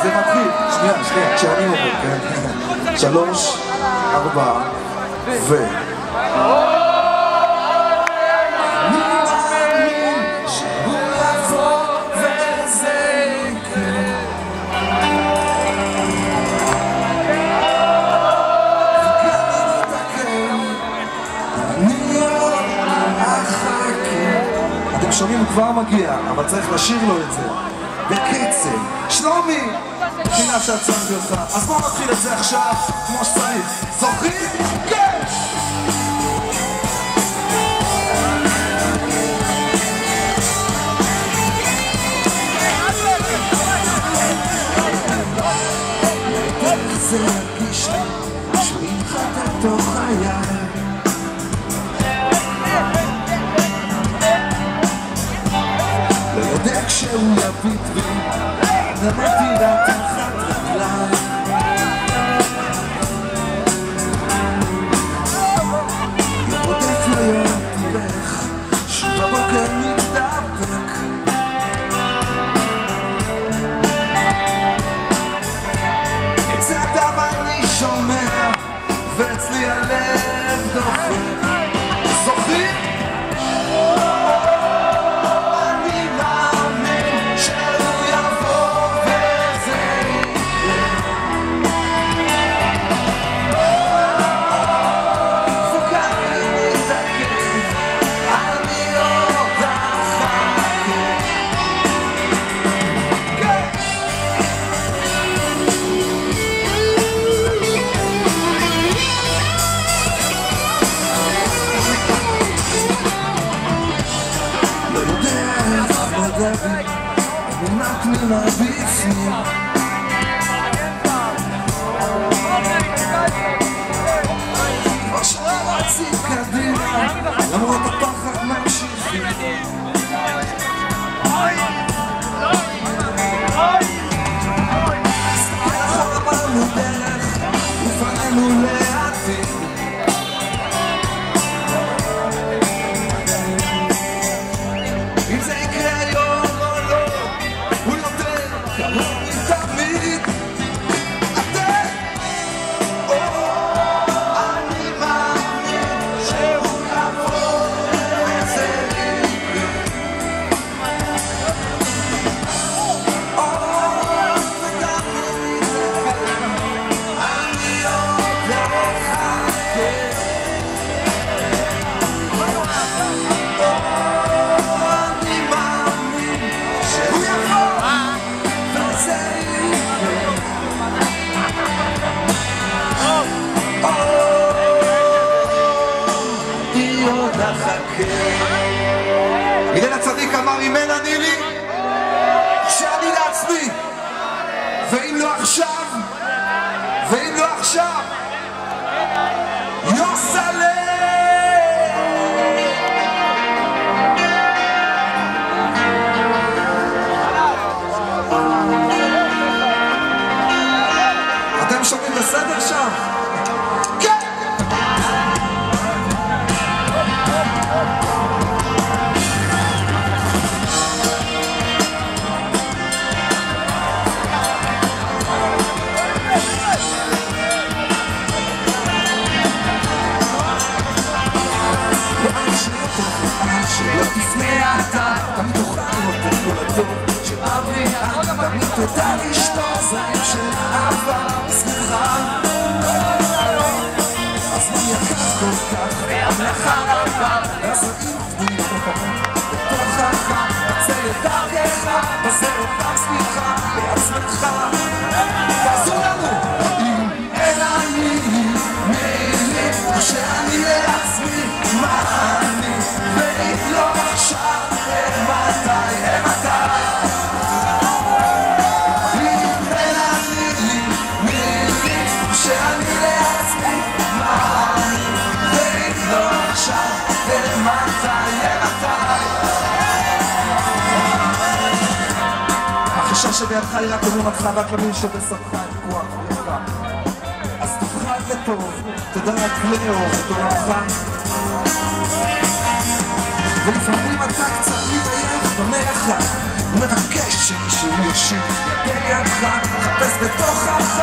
זה מתחיל, שנייה, כשאני אומר, כן? 3, 4, ו... אתם שומעים, הוא כבר מגיע, אבל צריך לשיר לו את זה בקצב. שלומי, בחינה שעצרתי אותך, אז בואו נתחיל את זה עכשיו כמו שצריך. זוכרים? כן! זה ירגיש לי שהתחלת תוך חיי, לא יודע כשהוא יביט בי למדתי לה תחת רגליי, ירודף ליום תלך שוב בבוקר מתדפק, את זה הדם אני שומע ואצלי הלב דופק. זוכרים? אמונת מילה בפנים, כבר שאני רצים קדימה למרות הפחד ממשיכים, סתכל אחר אמרנו דרך ופנינו לעתיד, אם זה יקרה היום הלל הצדיק אמר, אם אין אני לי, שאני לעצמי, ואם לא עכשיו, יוסלה. אתם שומעים בסדר שם? שלא תפנה אתה, תמיד תוכל לראות את כל הטוב שבבריאה, תמיד תדע לשתות זין של אהבה ושמחה. הזמן יקר כל כך והמלאכה רבה, והזרעים עובדים בתוכך, צא לדרכך, בזרם לעצמך, לעצמך. תעזור לנו! אם אין אני מילים, שאני לעצמי מה אני, ואם לא עכשיו, מתי, אם אין אני מילים, שאני לעצמי מה אני, ואם לא עכשיו, מתי, החשש שבידך היא רק אמונתך, רק למין שבסופך את כוח לך, אז תבחר לטוב, תדע רק לאור תורתך, ולפעמים אתה קצת מתעייף במלאכה, מבקש שמישהו יושיט ידי ידך, חפש בתוכך